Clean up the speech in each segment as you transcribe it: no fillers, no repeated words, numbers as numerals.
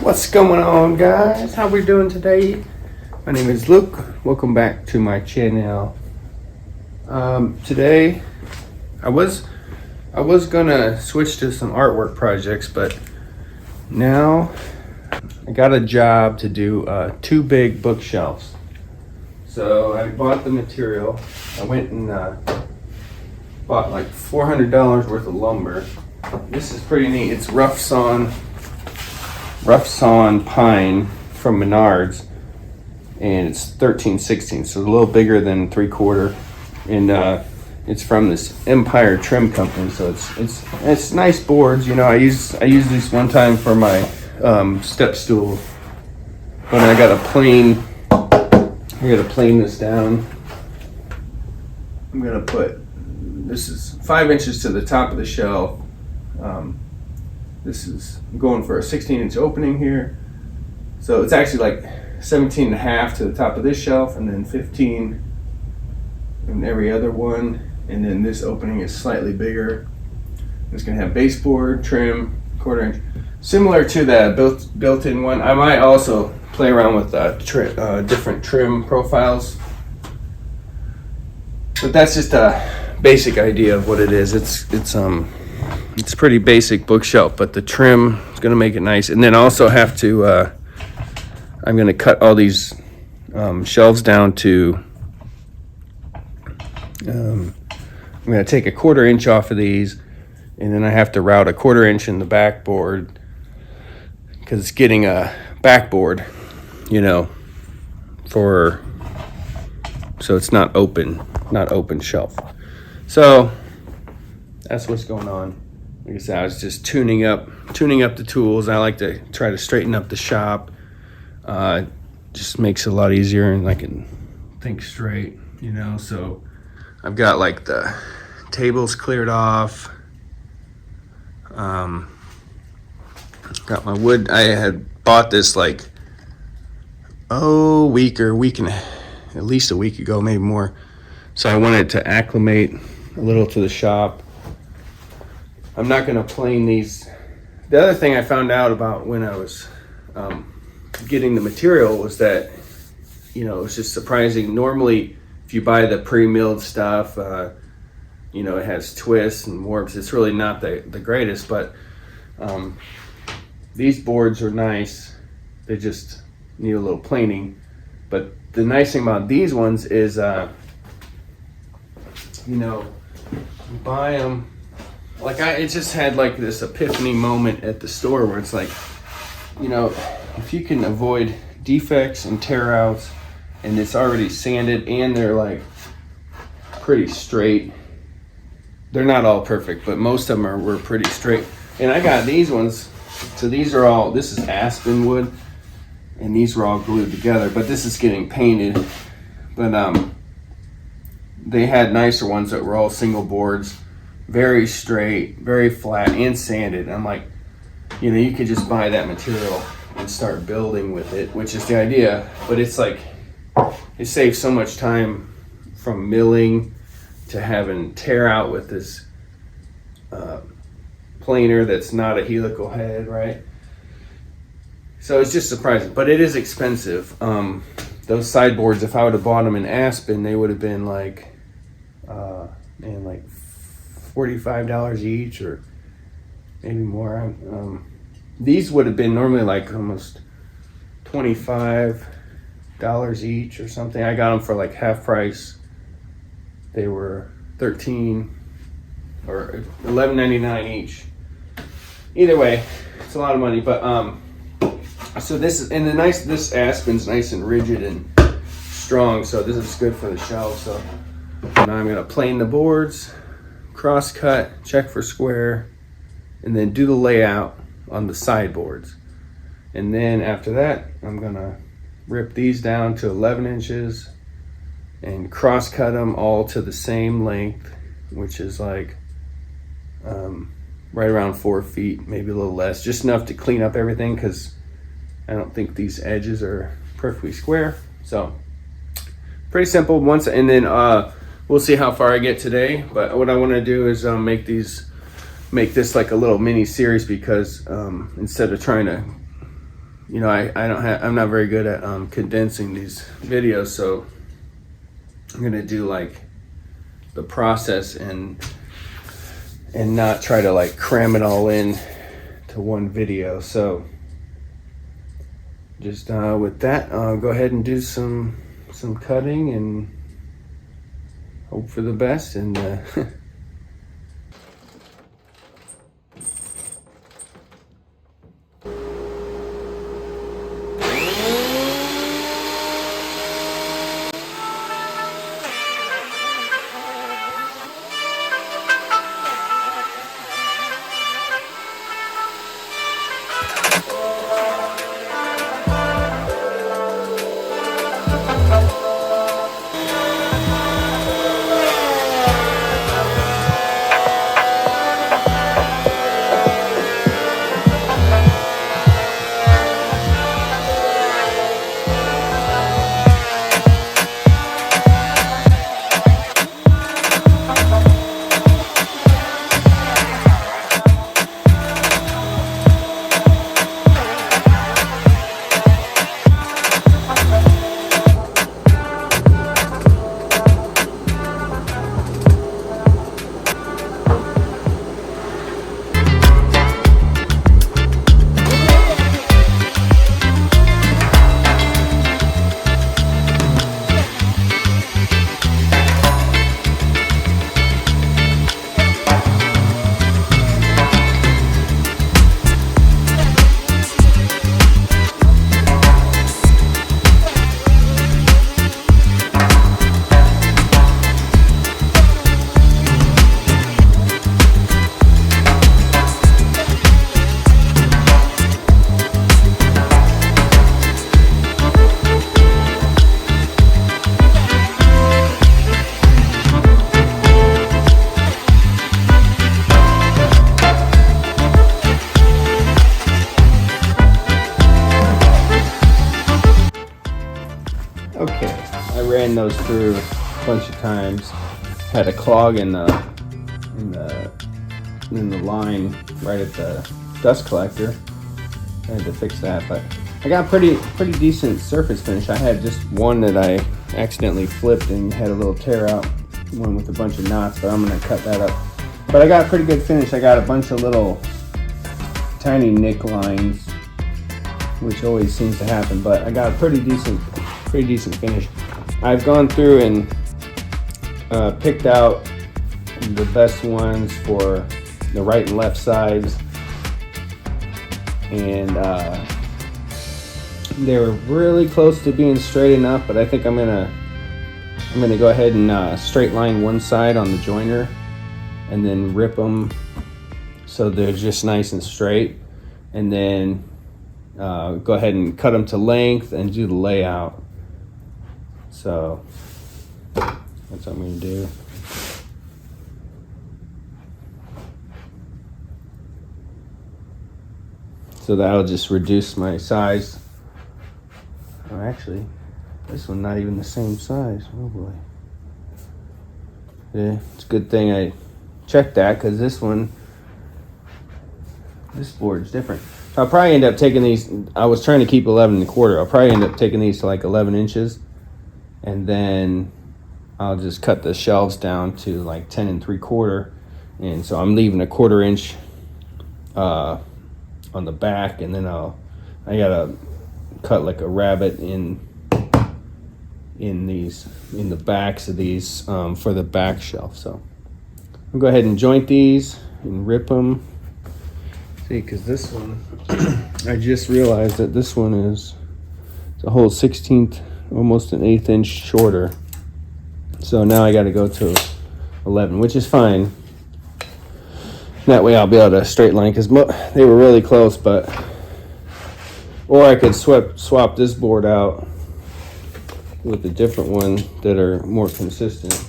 What's going on, guys? How we doing today? My name is Luke. Welcome back to my channel. Today I was gonna switch to some artwork projects, but now I got a job to do 2 big bookshelves. So I bought the material. I went and bought like $400 worth of lumber. This is pretty neat. It's rough sawn pine from Menards, and it's 13/16, so a little bigger than 3/4, and it's from this Empire Trim Company. So it's nice boards. You know, I used these one time for my step stool, but I gotta plane this down. I'm gonna put, this is 5 inches to the top of the shelf. This is going for a 16-inch opening here. So it's actually like 17.5 to the top of this shelf, and then 15 in every other one. And then this opening is slightly bigger. It's gonna have baseboard, trim, 1/4 inch. Similar to that built-in one. I might also play around with different trim profiles. But that's just a basic idea of what it is. It's pretty basic bookshelf, but the trim is going to make it nice. And then I also have to, I'm going to cut all these shelves down to, I'm going to take a 1/4 inch off of these, and then I have to route a 1/4 inch in the backboard, because it's getting a backboard, you know, so it's not open shelf. So that's what's going on. Like I said, I was just tuning up the tools. I like to try to straighten up the shop. Just makes it a lot easier, and I can think straight, you know. So I've got like the tables cleared off. Got my wood. I had bought this like at least a week ago, maybe more. So I wanted to acclimate a little to the shop. I'm not going to plane these. The other thing I found out about when I was getting the material was that, you know, it was just surprising. Normally, if you buy the pre-milled stuff, you know, it has twists and warps. It's really not the greatest, but these boards are nice. They just need a little planing. But the nice thing about these ones is, you know, you buy them. Like it just had like this epiphany moment at the store where it's like, you know, if you can avoid defects and tear outs, and it's already sanded, and they're like pretty straight. They're not all perfect, but most of them were pretty straight. And I got these ones. So this is aspen wood, and these were all glued together, but this is getting painted. But they had nicer ones that were all single boards. Very straight, very flat, and sanded. I'm like, you know, you could just buy that material and start building with it, which is the idea. But it's like, it saves so much time from milling to having tear out with this planer that's not a helical head, right? So it's just surprising, but it is expensive. Those sideboards, if I would have bought them in aspen, they would have been like, like $45 each, or maybe more. These would have been normally like almost $25 each or something. I got them for like half price. They were $13 or $11.99 each. Either way, it's a lot of money. But so this aspen's nice and rigid and strong, so this is good for the shelf. So now I'm gonna plane the boards, cross cut, check for square, and then do the layout on the sideboards. And then after that, I'm gonna rip these down to 11 inches and cross cut them all to the same length, which is like right around 4 feet, maybe a little less, just enough to clean up everything, because I don't think these edges are perfectly square. So pretty simple. And then we'll see how far I get today. But what I want to do is make this like a little mini series, because instead of trying to you know, I'm not very good at condensing these videos, so I'm gonna do like the process and not try to like cram it all in to one video. So just with that, I'll go ahead and do some cutting and hope for the best. And okay, I ran those through a bunch of times. Had a clog in the line right at the dust collector. I had to fix that, but I got pretty decent surface finish. I had just one that I accidentally flipped and had a little tear out, one with a bunch of knots, but I'm gonna cut that up. But I got a pretty good finish. I got a bunch of little tiny nick lines, which always seems to happen, but I got a pretty decent finish. I've gone through and picked out the best ones for the right and left sides, and they were really close to being straight enough, but I think I'm gonna go ahead and straight line one side on the joiner and then rip them so they're just nice and straight, and then go ahead and cut them to length and do the layout. So that's what I'm going to do. So that'll just reduce my size. Oh, actually, this one's not even the same size. Oh boy. Yeah, it's a good thing I checked that, because this board's different. I'll probably end up taking these. I was trying to keep 11 1/4. I'll probably end up taking these to like 11 inches, and then I'll just cut the shelves down to like 10 3/4, and so I'm leaving a 1/4 inch on the back, and then I gotta cut like a rabbit in the backs of these for the back shelf. So I'll go ahead and joint these and rip them. See, because this one, I just realized that this one is a whole 1/16, almost an 1/8 inch shorter. So now I got to go to 11, which is fine. That way I'll be able to straight line, because they were really close. But or I could swap this board out with a different one that are more consistent.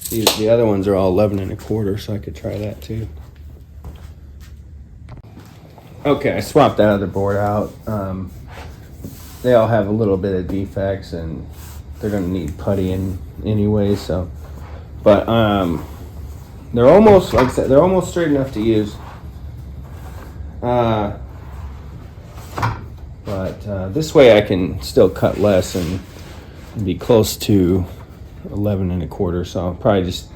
The other ones are all 11 1/4, so I could try that too. Okay, I swapped that other board out. They all have a little bit of defects, and they're gonna need putty anyway. So, but they're almost, like I said, they're almost straight enough to use. this way I can still cut less and be close to 11 1/4. So I'll probably just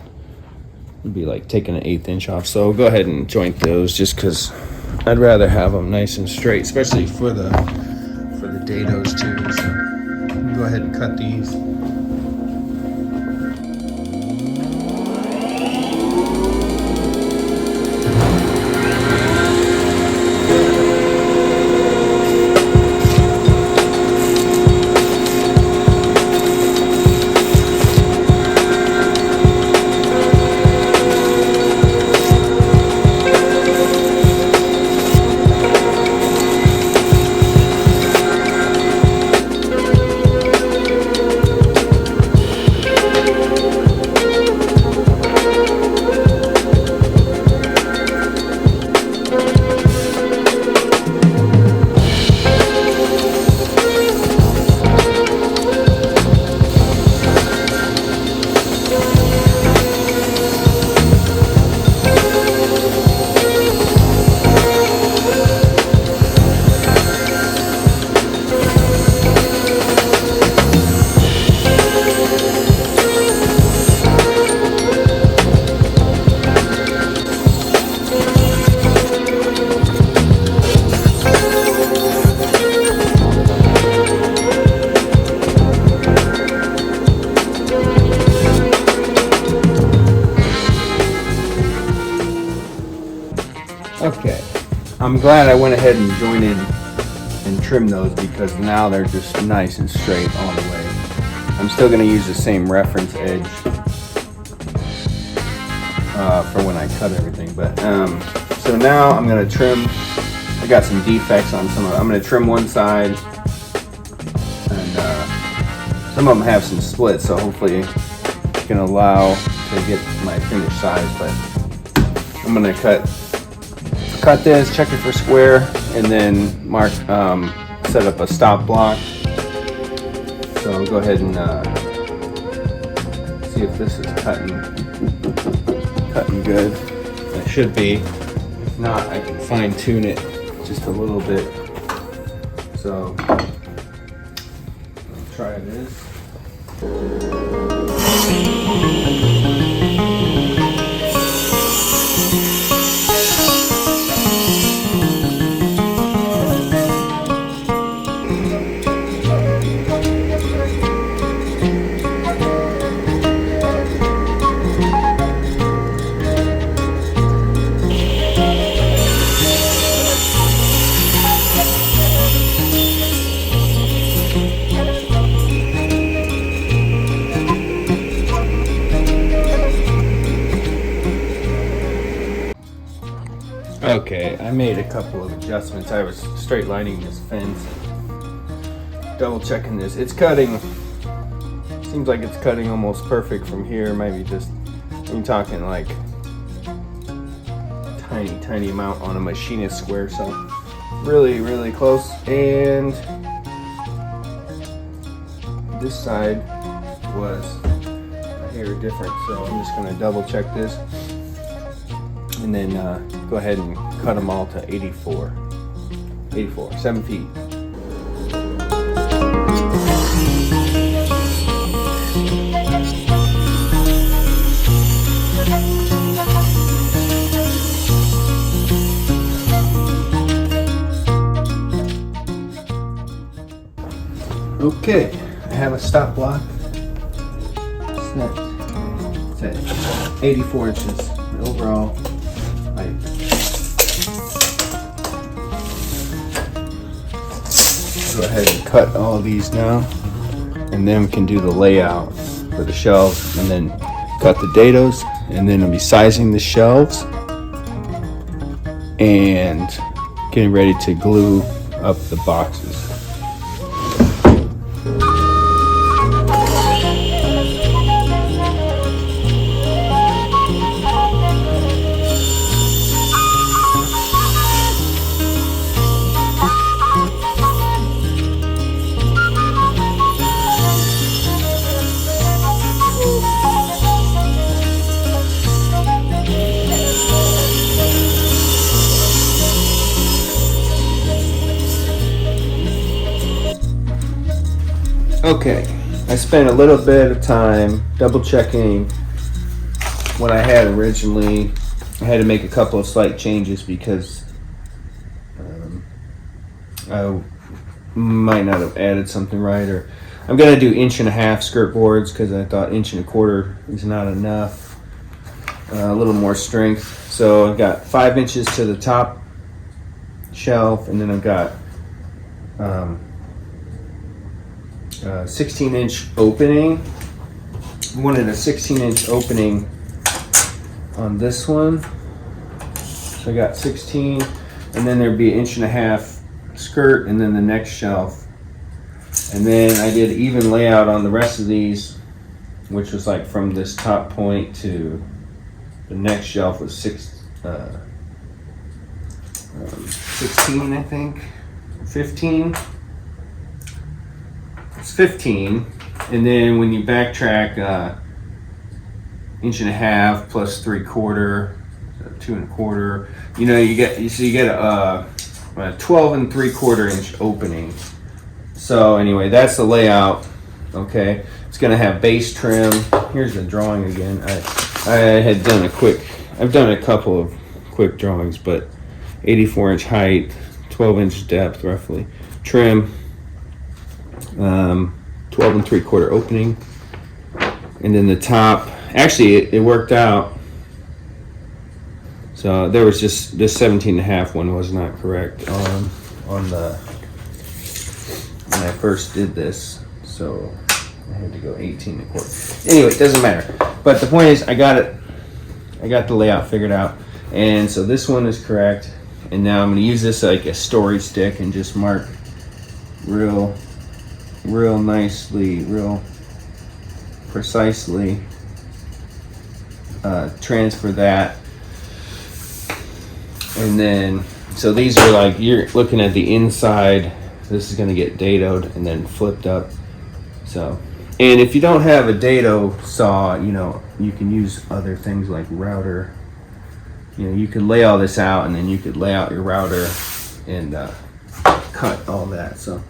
be like taking an 1/8 inch off. So I'll go ahead and joint those just because I'd rather have them nice and straight, especially for the dados too. So I'm gonna go ahead and cut these. Okay, I'm glad I went ahead and jointed and trimmed those because now they're just nice and straight all the way. I'm still going to use the same reference edge for when I cut everything, but so now I'm going to trim. I got some defects on some of it. I'm going to trim one side, and some of them have some splits, so hopefully it can allow to get my finished size. But I'm going to cut this, check it for square, and then mark, set up a stop block. So I'll go ahead and see if this is cutting good. It should be. If not, I can fine tune it just a little bit. So I'll try this. Okay, I made a couple of adjustments. I was straight lining this fence, double checking this. It's cutting, seems like it's cutting almost perfect from here. Maybe just, I'm talking like tiny amount on a machinist square, so really close. And this side was a hair different, so I'm just gonna double check this and then go ahead and cut them all to 84, 7 feet. Okay, I have a stop block set. It's at 84 inches overall height. Go ahead and cut all these now, and then we can do the layout for the shelves, and then cut the dados, and then I'll be sizing the shelves and getting ready to glue up the boxes. Okay, I spent a little bit of time double checking what I had originally. I had to make a couple of slight changes because I might not have added something right, or I'm gonna do 1.5" skirt boards because I thought 1.25" is not enough. A little more strength. So I've got 5 inches to the top shelf, and then I've got 16-inch opening. I wanted a 16-inch opening on this one, so I got 16, and then there'd be 1.5" skirt, and then the next shelf, and then I did even layout on the rest of these, which was like from this top point to the next shelf was 16, I think, 15. It's 15, and then when you backtrack, 1.5" plus 3/4, 2.25. You get a 12 3/4 inch opening. So anyway, that's the layout. Okay, it's gonna have base trim. Here's the drawing again. I've done a couple of quick drawings, but 84-inch height, 12-inch depth roughly. Trim, 12 3/4 opening, and then the top. Actually, it worked out. So there was just this 17.5 one was not correct on the when I first did this. So I had to go 18.25. Anyway, it doesn't matter. But the point is, I got the layout figured out, and so this one is correct. And now I'm going to use this like a story stick and just mark real nicely, real precisely. Transfer that, and then so these are like, you're looking at the inside. This is going to get dadoed and then flipped up. So, and if you don't have a dado saw, you can use other things like router. You could lay all this out, and then you could lay out your router and cut all that. So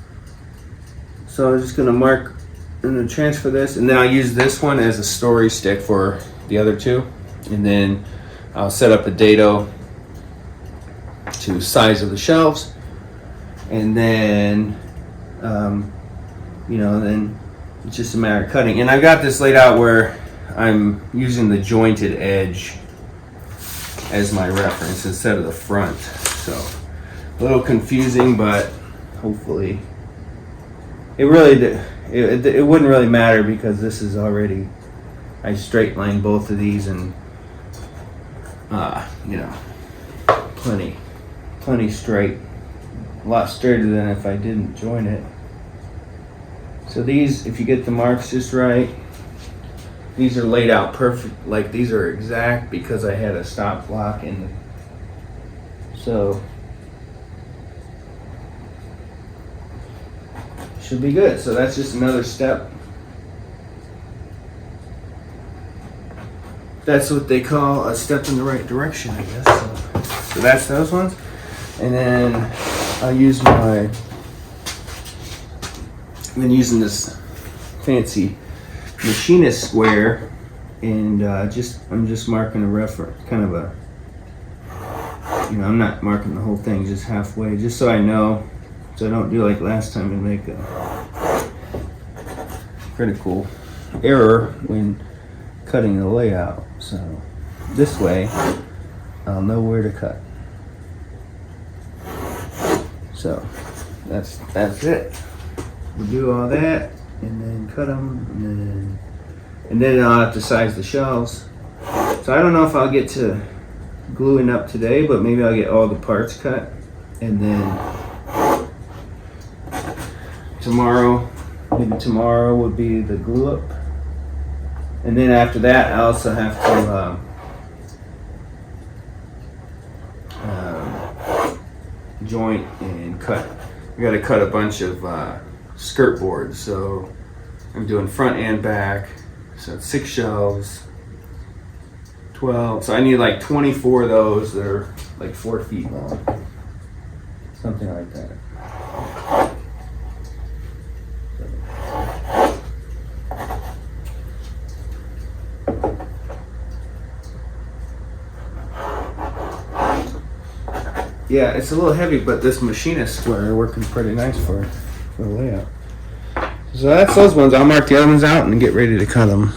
I'm just going to mark and transfer this, and then I'll use this one as a story stick for the other two, and then I'll set up a dado to size of the shelves, and then then it's just a matter of cutting. And I've got this laid out where I'm using the jointed edge as my reference instead of the front, so a little confusing, but hopefully it wouldn't really matter because this is already, I straight lined both of these, and plenty straight, a lot straighter than if I didn't join it. So these, if you get the marks just right, these are laid out perfect, like these are exact because I had a stop block in the, so should be good. So that's just another step. That's what they call a step in the right direction, I guess. So that's those ones. And then I'll use I've been using this fancy machinist square, and I'm just marking a reference, kind of a, I'm not marking the whole thing, just halfway, just so I know, so I don't do like last time and make a critical error when cutting the layout. So this way I'll know where to cut. So that's it. We'll do all that and then cut them, and then I'll have to size the shelves. So I don't know if I'll get to gluing up today, but maybe I'll get all the parts cut, and then tomorrow would be the glue up, and then after that I also have to joint and cut. I got to cut a bunch of skirt boards, so I'm doing front and back, so it's 6 shelves, 12, so I need like 24 of those that are like 4 feet long, something like that. Yeah, it's a little heavy, but this machinist square working pretty nice for the layout. So that's those ones. I'll mark the other ones out and get ready to cut them.